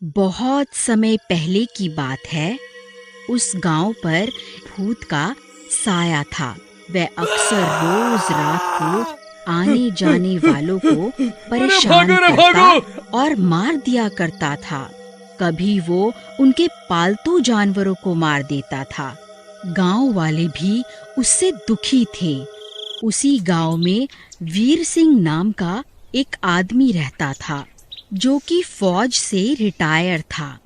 बहुत समय पहले की बात है। उस गांव पर भूत का साया था। वह अक्सर रोज रात को आने जाने वालों को परेशान करता और मार दिया करता था। कभी वो उनके पालतू जानवरों को मार देता था। गांव वाले भी उससे दुखी थे। उसी गांव में वीर सिंह नाम का एक आदमी रहता था, जो कि फौज से रिटायर था।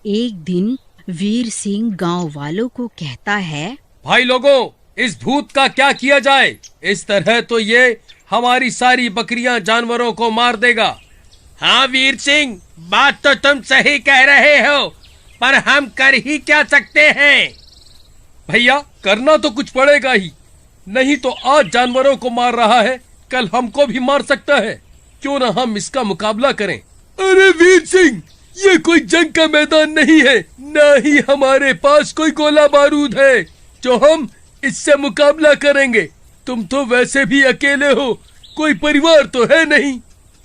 एक दिन वीर सिंह गांव वालों को कहता है, भाई लोगों, इस भूत का क्या किया जाए? इस तरह तो ये हमारी सारी बकरियां जानवरों को मार देगा। हाँ वीर सिंह, बात तो तुम सही कह रहे हो, पर हम कर ही क्या सकते हैं? भैया, करना तो कुछ पड़ेगा ही। नहीं तो आज जानवरों को मार रहा है, कल हमको भी मार सकता है। क्यों ना हम इसका मुकाबला करें? अरे वीर सिंह, ये कोई जंग का मैदान नहीं है, न ही हमारे पास कोई गोला बारूद है जो हम इससे मुकाबला करेंगे। तुम तो वैसे भी अकेले हो, कोई परिवार तो है नहीं।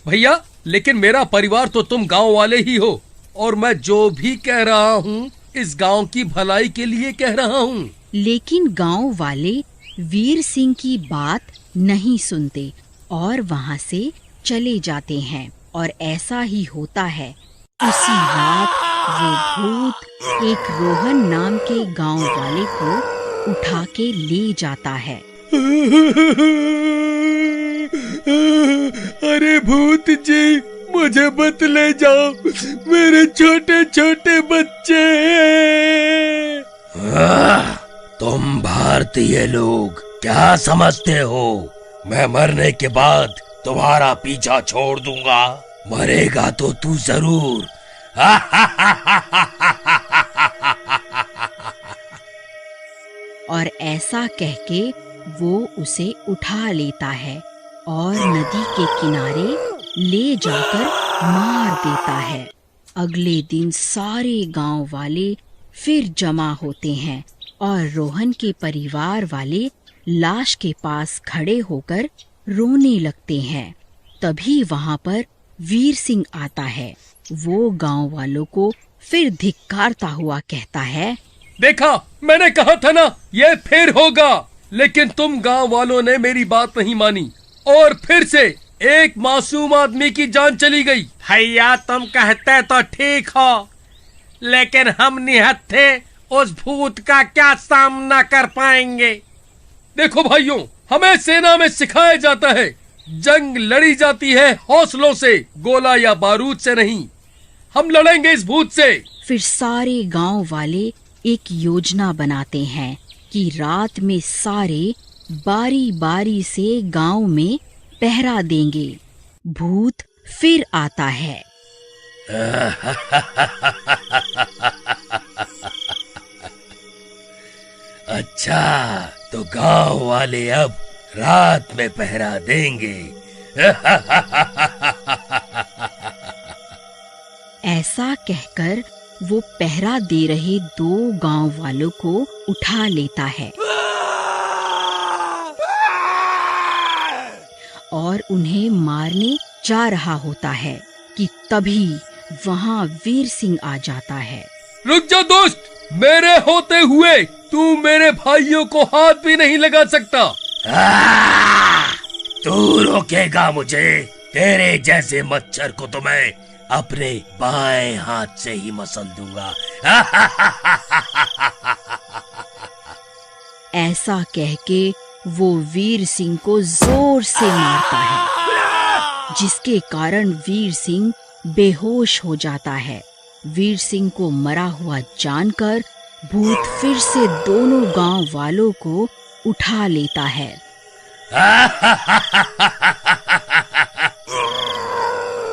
भैया, लेकिन मेरा परिवार तो तुम गांव वाले ही हो, और मैं जो भी कह रहा हूँ इस गांव की भलाई के लिए कह रहा हूँ। लेकिन गांव वाले वीर सिंह की बात नहीं सुनते और वहाँ से चले जाते हैं। और ऐसा ही होता है। उसी रात वो भूत एक रोहन नाम के गांव वाले को उठा के ले जाता है। अरे भूत जी, मुझे मत ले जाओ, मेरे छोटे छोटे बच्चे। तुम भारतीय लोग क्या समझते हो? मैं मरने के बाद तुम्हारा पीछा छोड़ दूंगा? मरेगा तो तू जरूर। और ऐसा कह के वो उसे उठा लेता है और नदी के किनारे ले जाकर मार देता है। अगले दिन सारे गांव वाले फिर जमा होते हैं और रोहन के परिवार वाले लाश के पास खड़े होकर रोने लगते हैं। तभी वहाँ पर वीर सिंह आता है। वो गांव वालों को फिर धिक्कारता हुआ कहता है, देखा, मैंने कहा था ना, ये फिर होगा। लेकिन तुम गांव वालों ने मेरी बात नहीं मानी और फिर से एक मासूम आदमी की जान चली गई। भैया, तुम कहते तो ठीक हो, लेकिन हम निहत्थे उस भूत का क्या सामना कर पाएंगे? देखो भाइयों, हमें सेना में सिखाया जाता है, जंग लड़ी जाती है हौसलों से, गोला या बारूद से नहीं। हम लड़ेंगे इस भूत से। फिर सारे गांव वाले एक योजना बनाते हैं कि रात में सारे बारी बारी से गांव में पहरा देंगे। भूत फिर आता है। अच्छा, तो गांव वाले अब रात में पहरा देंगे। ऐसा कहकर वो पहरा दे रहे दो गांव वालों को उठा लेता है और उन्हें मारने जा रहा होता है कि तभी वहाँ वीर सिंह आ जाता है। रुक जा दोस्त, मेरे होते हुए तू मेरे भाइयों को हाथ भी नहीं लगा सकता। तू रोकेगा मुझे? तेरे जैसे मच्छर को तो मैं अपने बाएं हाथ से ही मसल दूंगा। ऐसा कह के वो वीर सिंह को जोर से मारता है, जिसके कारण वीर सिंह बेहोश हो जाता है। वीर सिंह को मरा हुआ जानकर भूत फिर से दोनों गांव वालों को उठा लेता है।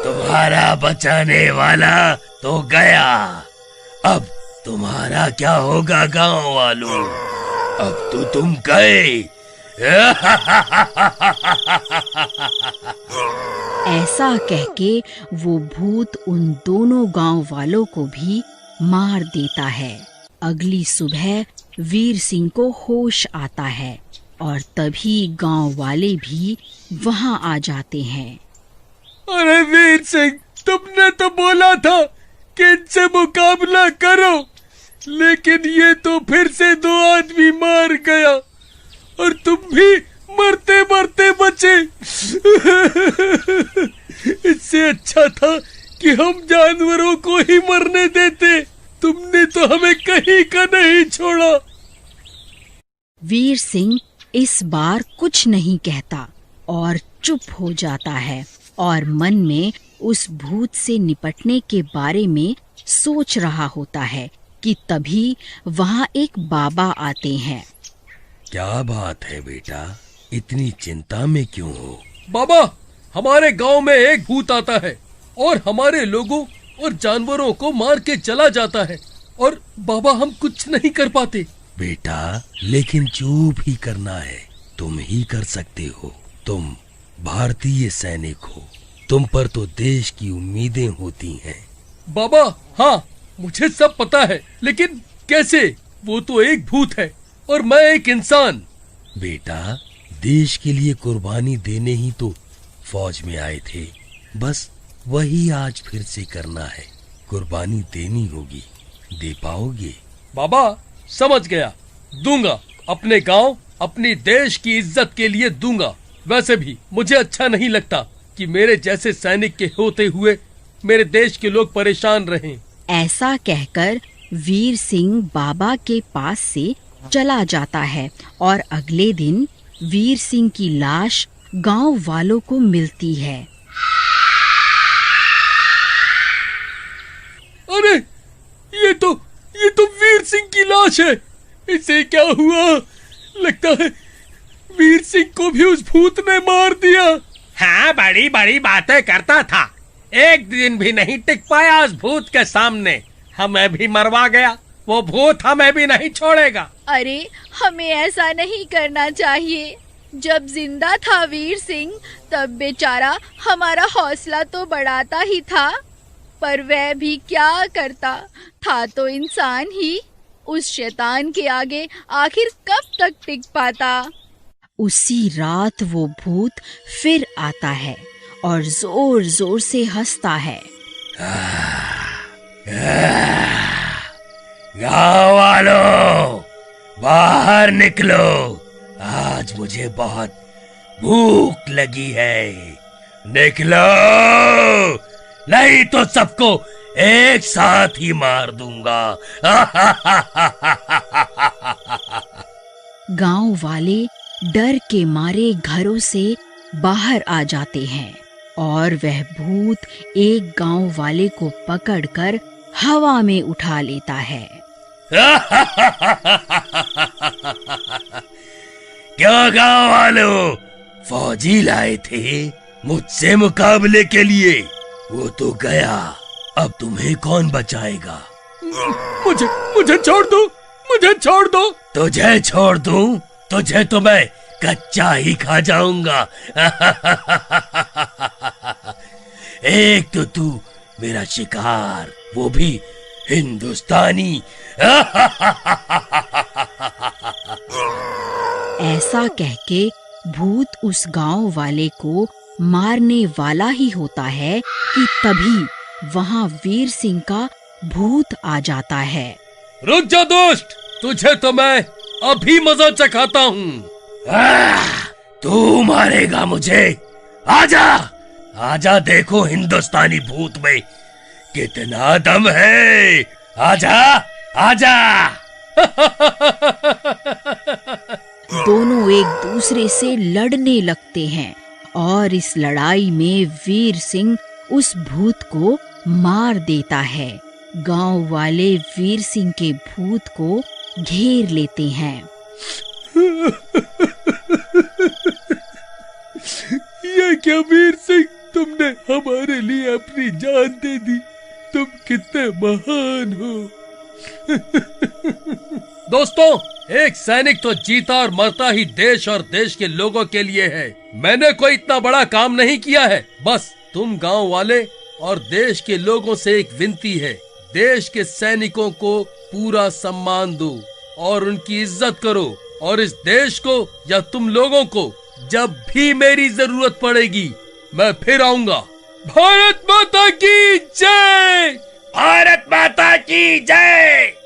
तुम्हारा बचाने वाला तो गया, अब तुम्हारा क्या होगा गांव वालों? अब तो तुम गए। ऐसा कह के वो भूत उन दोनों गांव वालों को भी मार देता है। अगली सुबह वीर सिंह को होश आता है और तभी गांव वाले भी वहां आ जाते हैं। अरे वीर सिंह, तुमने तो बोला था कि इनसे मुकाबला करो, लेकिन ये तो फिर से 2 आदमी मार गया और तुम भी मरते मरते बचे। इससे अच्छा था कि हम जानवरों को ही मरने देते। तुमने तो हमें कहीं का नहीं छोड़ा। वीर सिंह इस बार कुछ नहीं कहता और चुप हो जाता है और मन में उस भूत से निपटने के बारे में सोच रहा होता है कि तभी वहाँ एक बाबा आते हैं। क्या बात है बेटा, इतनी चिंता में क्यों हो? बाबा, हमारे गांव में एक भूत आता है और हमारे लोगों और जानवरों को मार के चला जाता है और बाबा हम कुछ नहीं कर पाते। बेटा, लेकिन चुप ही करना है, तुम ही कर सकते हो। तुम भारतीय सैनिक हो, तुम पर तो देश की उम्मीदें होती हैं। बाबा, हाँ मुझे सब पता है, लेकिन कैसे? वो तो एक भूत है और मैं एक इंसान। बेटा, देश के लिए कुर्बानी देने ही तो फौज में आए थे, बस वही आज फिर से करना है। कुर्बानी देनी होगी, दे पाओगे? बाबा समझ गया, दूंगा। अपने गांव, अपनी देश की इज्जत के लिए दूंगा। वैसे भी मुझे अच्छा नहीं लगता कि मेरे जैसे सैनिक के होते हुए मेरे देश के लोग परेशान रहें। ऐसा कहकर वीर सिंह बाबा के पास से चला जाता है और अगले दिन वीर सिंह की लाश गांव वालों को मिलती है। अरे ये तो वीर सिंह की लाश है। इसे क्या हुआ? लगता है वीर सिंह को भी उस भूत ने मार दिया। हाँ, बड़ी बड़ी बातें करता था, एक दिन भी नहीं टिक पाया उस भूत के सामने। हमें भी मरवा गया, वो भूत हमें भी नहीं छोड़ेगा। अरे हमें ऐसा नहीं करना चाहिए। जब जिंदा था वीर सिंह तब बेचारा हमारा हौसला तो बढ़ाता ही था, पर वह भी क्या करता था, तो इंसान ही। उस शैतान के आगे आखिर कब तक टिक पाता। उसी रात वो भूत फिर आता है और जोर जोर से हंसता है। गाँव वालों, बाहर निकलो, आज मुझे बहुत भूख लगी है। निकलो, नहीं तो सबको एक साथ ही मार दूंगा। गांव वाले डर के मारे घरों से बाहर आ जाते हैं और वह भूत एक गांव वाले को पकड़कर हवा में उठा लेता है। क्या गाँव वालों, फौजी लाए थे मुझसे मुकाबले के लिए? वो तो गया, अब तुम्हें कौन बचाएगा? मुझे छोड़ दो, मुझे छोड़ दो। तुझे छोड़ दूं? तुझे तो मैं कच्चा ही खा जाऊंगा। एक तो तू मेरा शिकार, वो भी हिंदुस्तानी। ऐसा कहके भूत उस गांव वाले को मारने वाला ही होता है कि तभी वहां वीर सिंह का भूत आ जाता है। रुक जा दोस्त, तुझे तो मैं अभी मजा चखाता हूँ। तू मारेगा मुझे? आजा, आजा, देखो हिंदुस्तानी भूत में कितना दम है। आजा, आजा। दोनों एक दूसरे से लड़ने लगते हैं और इस लड़ाई में वीर सिंह उस भूत को मार देता है। गांव वाले वीर सिंह के भूत को घेर लेते हैं। ये क्या वीर सिंह, तुमने हमारे लिए अपनी जान दे दी। तुम कितने महान हो। दोस्तों, एक सैनिक तो जीता और मरता ही देश और देश के लोगों के लिए है। मैंने कोई इतना बड़ा काम नहीं किया है। बस तुम गांव वाले और देश के लोगों से एक विनती है, देश के सैनिकों को पूरा सम्मान दो और उनकी इज्जत करो, और इस देश को या तुम लोगों को जब भी मेरी जरूरत पड़ेगी मैं फिर आऊंगा। भारत माता की जय। भारत की जय।